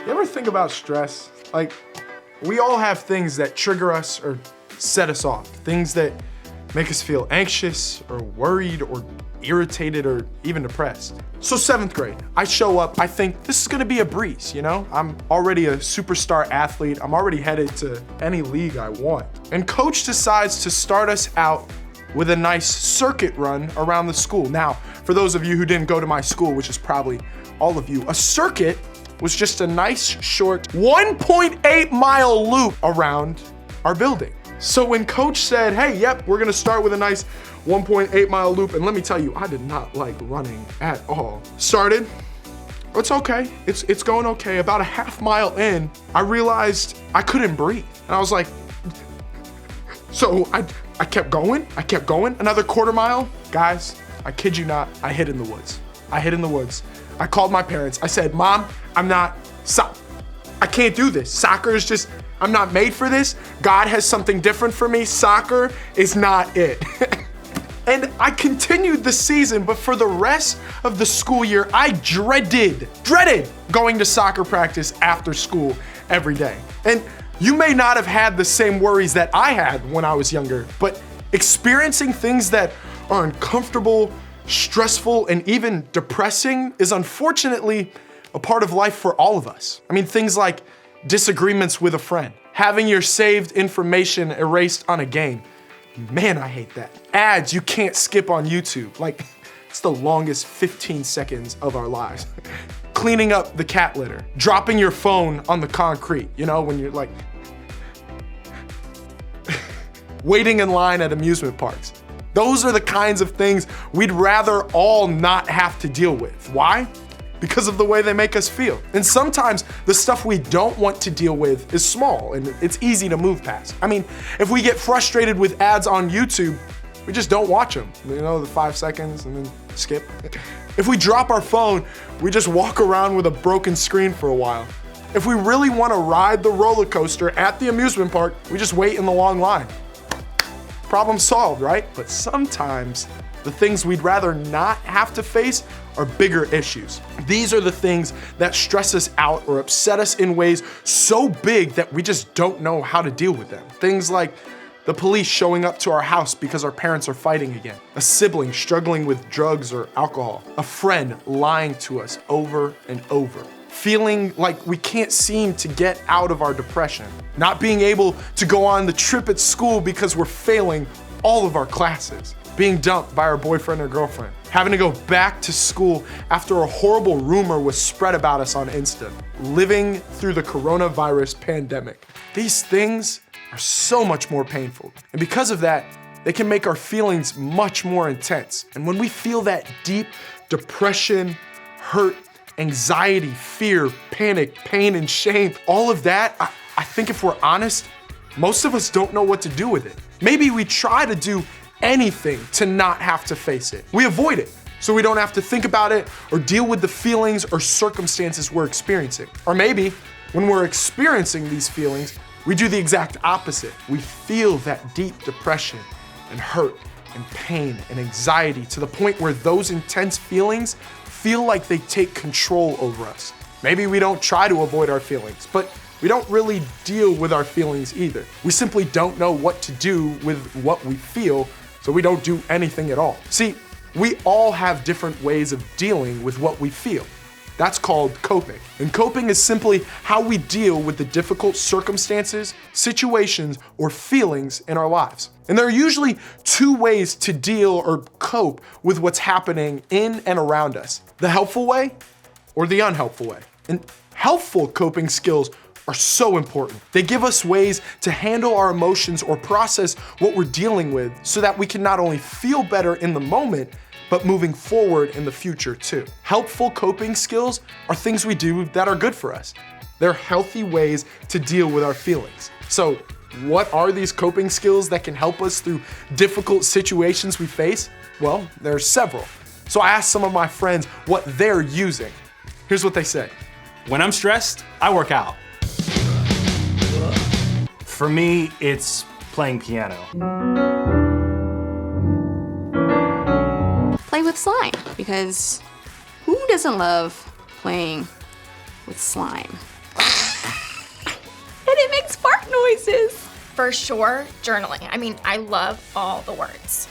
You ever think about stress? Like, we all have things that trigger us or set us off. Things that make us feel anxious or worried or irritated or even depressed. So 7th grade, I show up, I think this is gonna be a breeze, you know? I'm already a superstar athlete. I'm already headed to any league I want. And coach decides to start us out with a nice circuit run around the school. Now, for those of you who didn't go to my school, which is probably all of you, a circuit was just a nice short 1.8 mile loop around our building. So when coach said, hey, yep, we're gonna start with a nice 1.8 mile loop, and let me tell you, I did not like running at all. Started, it's okay, it's going okay. About a half mile in, I realized I couldn't breathe. And I was like, so I kept going, another quarter mile. Guys, I kid you not, I hid in the woods. I called my parents, I said, Mom, I can't do this. Soccer is just, I'm not made for this. God has something different for me. Soccer is not it. And I continued the season, but for the rest of the school year, I dreaded going to soccer practice after school every day. And you may not have had the same worries that I had when I was younger, but experiencing things that are uncomfortable, stressful, and even depressing is unfortunately a part of life for all of us. I mean, things like disagreements with a friend, having your saved information erased on a game. Man, I hate that. Ads you can't skip on YouTube. Like, it's the longest 15 seconds of our lives. Cleaning up the cat litter, dropping your phone on the concrete, you know, when you're like, waiting in line at amusement parks. Those are the kinds of things we'd rather all not have to deal with. Why? Because of the way they make us feel. And sometimes the stuff we don't want to deal with is small and it's easy to move past. I mean, if we get frustrated with ads on YouTube, we just don't watch them. You know, the 5 seconds and then skip. If we drop our phone, we just walk around with a broken screen for a while. If we really want to ride the roller coaster at the amusement park, we just wait in the long line. Problem solved, right? But sometimes the things we'd rather not have to face are bigger issues. These are the things that stress us out or upset us in ways so big that we just don't know how to deal with them. Things like the police showing up to our house because our parents are fighting again, a sibling struggling with drugs or alcohol, a friend lying to us over and over, feeling like we can't seem to get out of our depression, not being able to go on the trip at school because we're failing all of our classes, being dumped by our boyfriend or girlfriend, having to go back to school after a horrible rumor was spread about us on Insta, living through the coronavirus pandemic. These things are so much more painful. And because of that, they can make our feelings much more intense. And when we feel that deep depression, hurt, anxiety, fear, panic, pain, and shame, all of that, I think if we're honest, most of us don't know what to do with it. Maybe we try to do anything to not have to face it. We avoid it so we don't have to think about it or deal with the feelings or circumstances we're experiencing. Or maybe when we're experiencing these feelings, we do the exact opposite. We feel that deep depression and hurt and pain and anxiety to the point where those intense feelings feel like they take control over us. Maybe we don't try to avoid our feelings, but we don't really deal with our feelings either. We simply don't know what to do with what we feel, so we don't do anything at all. See, we all have different ways of dealing with what we feel. That's called coping. And coping is simply how we deal with the difficult circumstances, situations, or feelings in our lives. And there are usually two ways to deal or cope with what's happening in and around us: the helpful way or the unhelpful way. And helpful coping skills are so important. They give us ways to handle our emotions or process what we're dealing with so that we can not only feel better in the moment, but moving forward in the future too. Helpful coping skills are things we do that are good for us. They're healthy ways to deal with our feelings. So what are these coping skills that can help us through difficult situations we face? Well, there are several. So I asked some of my friends what they're using. Here's what they said. When I'm stressed, I work out. For me, it's playing piano. Play with slime, because who doesn't love playing with slime? And it makes fart noises. For sure, journaling. I mean, I love all the words.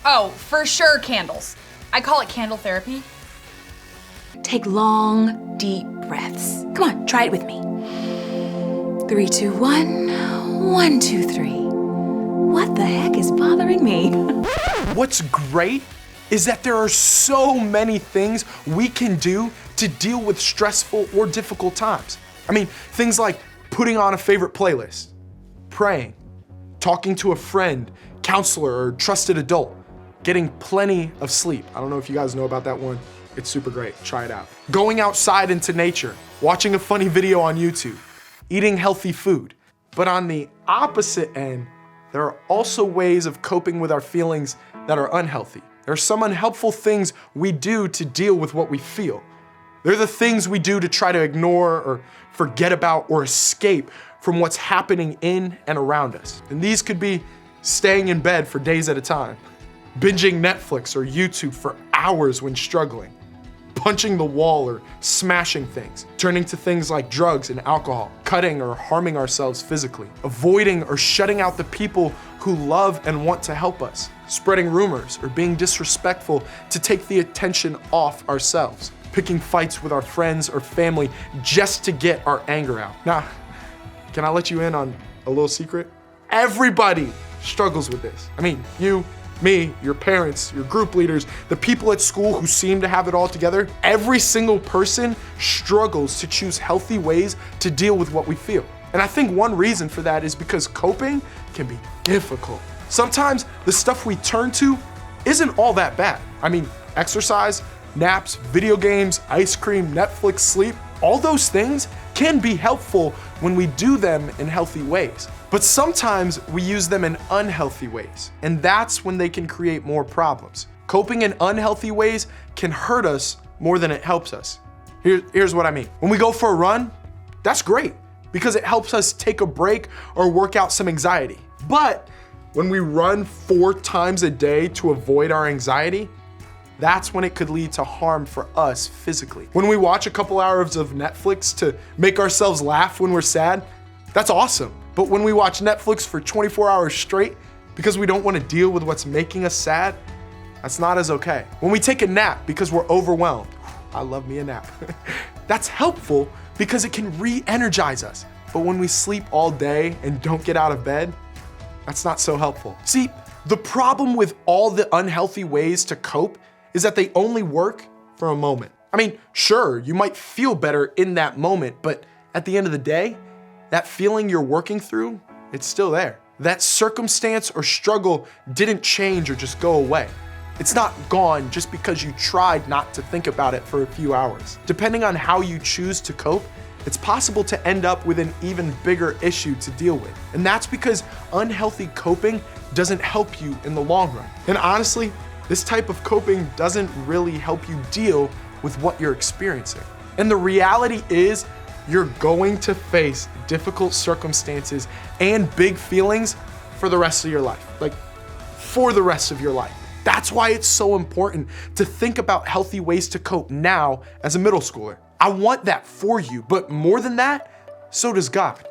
Oh, for sure, candles. I call it candle therapy. Take long, deep breaths. Come on, try it with me. 3, 2, 1. 1, 2, 3. What the heck is bothering me? What's great is that there are so many things we can do to deal with stressful or difficult times. I mean, things like putting on a favorite playlist, praying, talking to a friend, counselor, or trusted adult, getting plenty of sleep. I don't know if you guys know about that one. It's super great, try it out. Going outside into nature, watching a funny video on YouTube, eating healthy food. But on the opposite end, there are also ways of coping with our feelings that are unhealthy. There are some unhelpful things we do to deal with what we feel. They're the things we do to try to ignore or forget about or escape from what's happening in and around us. And these could be staying in bed for days at a time, binging Netflix or YouTube for hours when struggling, punching the wall or smashing things, turning to things like drugs and alcohol, cutting or harming ourselves physically, avoiding or shutting out the people who love and want to help us, spreading rumors or being disrespectful to take the attention off ourselves, picking fights with our friends or family just to get our anger out. Now, can I let you in on a little secret? Everybody struggles with this. I mean, you, me, your parents, your group leaders, the people at school who seem to have it all together. Every single person struggles to choose healthy ways to deal with what we feel. And I think one reason for that is because coping can be difficult. Sometimes the stuff we turn to isn't all that bad. I mean, exercise, naps, video games, ice cream, Netflix, sleep, all those things can be helpful when we do them in healthy ways. But sometimes we use them in unhealthy ways, and that's when they can create more problems. Coping in unhealthy ways can hurt us more than it helps us. Here's what I mean. When we go for a run, that's great because it helps us take a break or work out some anxiety. But when we run 4 times a day to avoid our anxiety, that's when it could lead to harm for us physically. When we watch a couple hours of Netflix to make ourselves laugh when we're sad, that's awesome. But when we watch Netflix for 24 hours straight because we don't want to deal with what's making us sad, that's not as okay. When we take a nap because we're overwhelmed, I love me a nap. That's helpful because it can re-energize us. But when we sleep all day and don't get out of bed, that's not so helpful. See, the problem with all the unhealthy ways to cope is that they only work for a moment. I mean, sure, you might feel better in that moment, but at the end of the day, that feeling you're working through, it's still there. That circumstance or struggle didn't change or just go away. It's not gone just because you tried not to think about it for a few hours. Depending on how you choose to cope, it's possible to end up with an even bigger issue to deal with. And that's because unhealthy coping doesn't help you in the long run. And honestly, this type of coping doesn't really help you deal with what you're experiencing. And the reality is, you're going to face difficult circumstances and big feelings for the rest of your life. Like, for the rest of your life. That's why it's so important to think about healthy ways to cope now as a middle schooler. I want that for you, but more than that, so does God.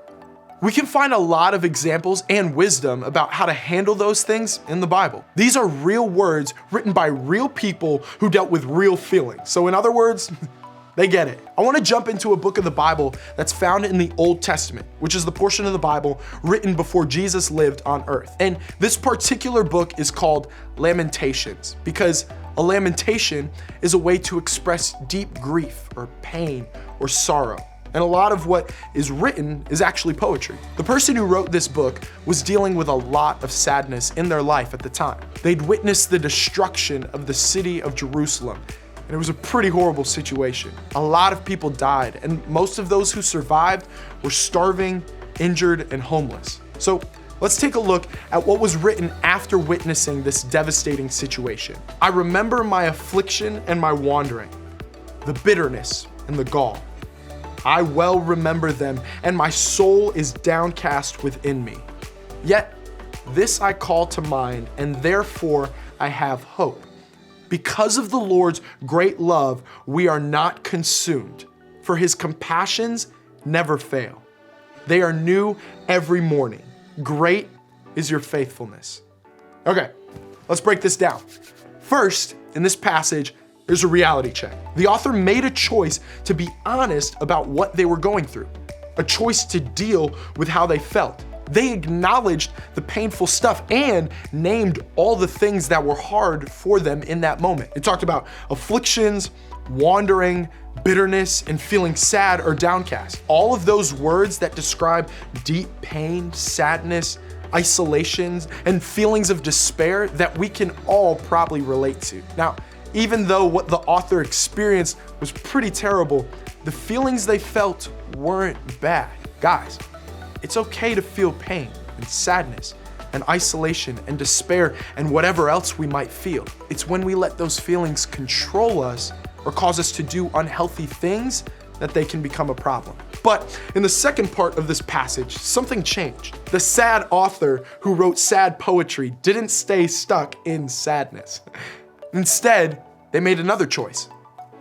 We can find a lot of examples and wisdom about how to handle those things in the Bible. These are real words written by real people who dealt with real feelings. So in other words, they get it. I want to jump into a book of the Bible that's found in the Old Testament, which is the portion of the Bible written before Jesus lived on earth. And this particular book is called Lamentations because a lamentation is a way to express deep grief or pain or sorrow. And a lot of what is written is actually poetry. The person who wrote this book was dealing with a lot of sadness in their life at the time. They'd witnessed the destruction of the city of Jerusalem. And it was a pretty horrible situation. A lot of people died, and most of those who survived were starving, injured, and homeless. So let's take a look at what was written after witnessing this devastating situation. I remember my affliction and my wandering, the bitterness and the gall. I well remember them, and my soul is downcast within me. Yet This I call to mind, and therefore I have hope. Because of the Lord's great love, we are not consumed, for his compassions never fail. They are new every morning. Great is your faithfulness. Okay, let's break this down. First, in this passage, there's a reality check. The author made a choice to be honest about what they were going through, a choice to deal with how they felt. They acknowledged the painful stuff and named all the things that were hard for them in that moment. It talked about afflictions, wandering, bitterness, and feeling sad or downcast. All of those words that describe deep pain, sadness, isolations, and feelings of despair that we can all probably relate to. Now, even though what the author experienced was pretty terrible, the feelings they felt weren't bad. Guys, it's okay to feel pain and sadness and isolation and despair and whatever else we might feel. It's when we let those feelings control us or cause us to do unhealthy things that they can become a problem. But in the second part of this passage, something changed. The sad author who wrote sad poetry didn't stay stuck in sadness. Instead, they made another choice.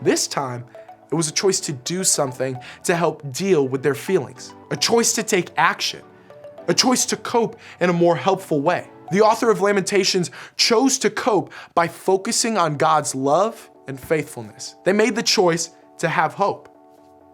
This time, it was a choice to do something to help deal with their feelings, a choice to take action, a choice to cope in a more helpful way. The author of Lamentations chose to cope by focusing on God's love and faithfulness. They made the choice to have hope.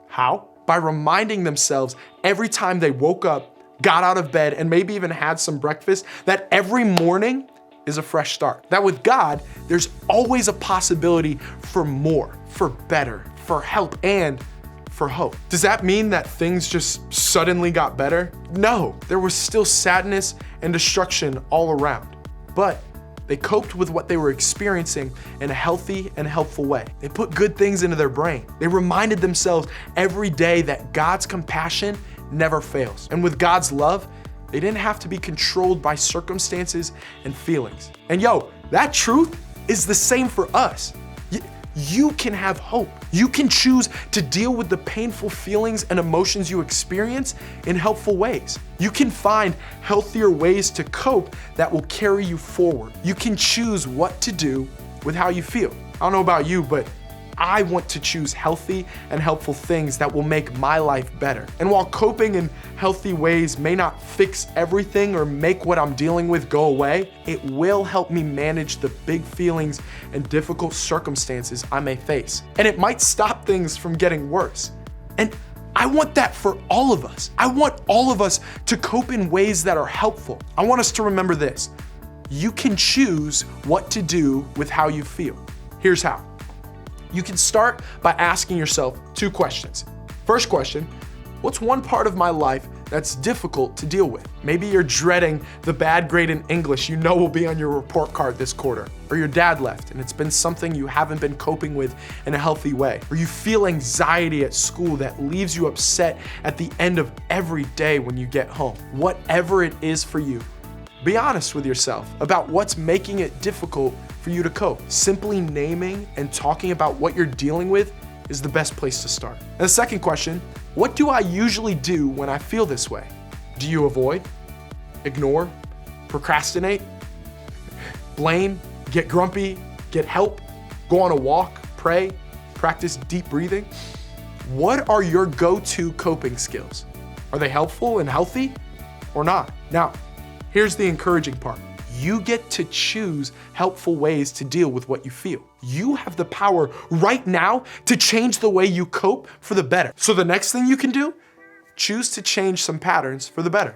How? By reminding themselves every time they woke up, got out of bed, and maybe even had some breakfast, that every morning is a fresh start. That with God, there's always a possibility for more, for better, for help, and for hope. Does that mean that things just suddenly got better? No, there was still sadness and destruction all around. But they coped with what they were experiencing in a healthy and helpful way. They put good things into their brain. They reminded themselves every day that God's compassion never fails. And with God's love, they didn't have to be controlled by circumstances and feelings. And that truth is the same for us. You can have hope. You can choose to deal with the painful feelings and emotions you experience in helpful ways. You can find healthier ways to cope that will carry you forward. You can choose what to do with how you feel. I don't know about you, but I want to choose healthy and helpful things that will make my life better. And while coping in healthy ways may not fix everything or make what I'm dealing with go away, it will help me manage the big feelings and difficult circumstances I may face. And it might stop things from getting worse. And I want that for all of us. I want all of us to cope in ways that are helpful. I want us to remember this. You can choose what to do with how you feel. Here's how. You can start by asking yourself 2 questions. First question, what's one part of my life that's difficult to deal with? Maybe you're dreading the bad grade in English you know will be on your report card this quarter. Or your dad left and it's been something you haven't been coping with in a healthy way. Or you feel anxiety at school that leaves you upset at the end of every day when you get home. Whatever it is for you, be honest with yourself about what's making it difficult for you to cope. Simply naming and talking about what you're dealing with is the best place to start. And the second question, what do I usually do when I feel this way? Do you avoid, ignore, procrastinate, blame, get grumpy, get help, go on a walk, pray, practice deep breathing? What are your go-to coping skills? Are they helpful and healthy or not? Now, here's the encouraging part. You get to choose helpful ways to deal with what you feel. You have the power right now to change the way you cope for the better. So the next thing you can do, choose to change some patterns for the better.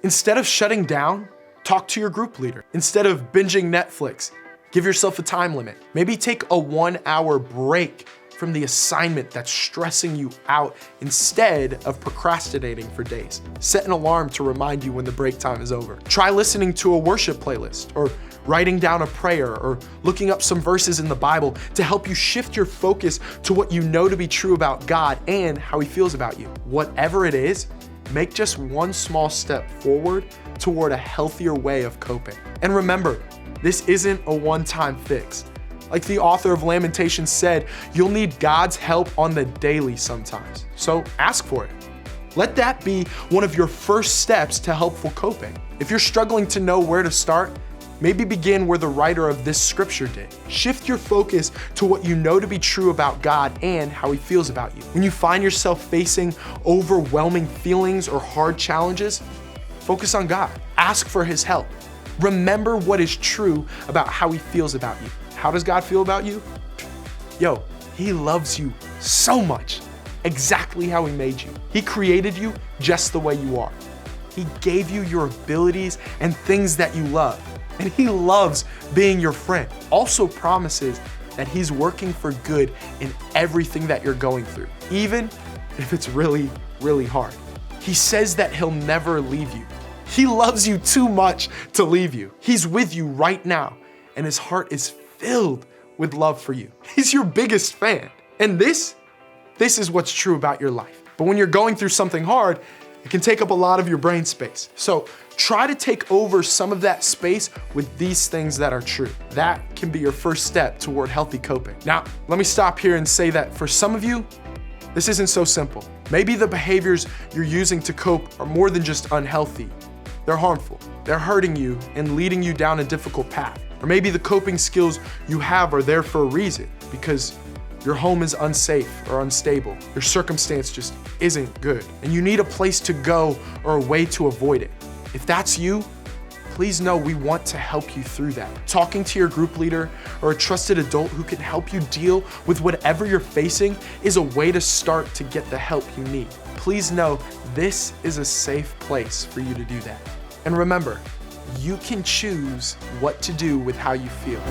Instead of shutting down, talk to your group leader. Instead of binging Netflix, give yourself a time limit. Maybe take a 1-hour break from the assignment that's stressing you out instead of procrastinating for days. Set an alarm to remind you when the break time is over. Try listening to a worship playlist or writing down a prayer or looking up some verses in the Bible to help you shift your focus to what you know to be true about God and how he feels about you. Whatever it is, make just one small step forward toward a healthier way of coping. And remember, this isn't a one-time fix. Like the author of Lamentations said, you'll need God's help on the daily sometimes. So ask for it. Let that be one of your first steps to helpful coping. If you're struggling to know where to start, maybe begin where the writer of this scripture did. Shift your focus to what you know to be true about God and how he feels about you. When you find yourself facing overwhelming feelings or hard challenges, focus on God. Ask for his help. Remember what is true about how he feels about you. How does God feel about you? Yo, he loves you so much, exactly how he made you. He created you just the way you are. He gave you your abilities and things that you love. And he loves being your friend. Also promises that he's working for good in everything that you're going through, even if it's really, really hard. He says that he'll never leave you. He loves you too much to leave you. He's with you right now, and his heart is filled with love for you. He's your biggest fan. And this is what's true about your life. But when you're going through something hard, it can take up a lot of your brain space. So try to take over some of that space with these things that are true. That can be your first step toward healthy coping. Now, let me stop here and say that for some of you, this isn't so simple. Maybe the behaviors you're using to cope are more than just unhealthy. They're harmful. They're hurting you and leading you down a difficult path. Or maybe the coping skills you have are there for a reason, because your home is unsafe or unstable. Your circumstance just isn't good, and you need a place to go or a way to avoid it. If that's you, please know we want to help you through that. Talking to your group leader or a trusted adult who can help you deal with whatever you're facing is a way to start to get the help you need. Please know this is a safe place for you to do that. And remember, you can choose what to do with how you feel.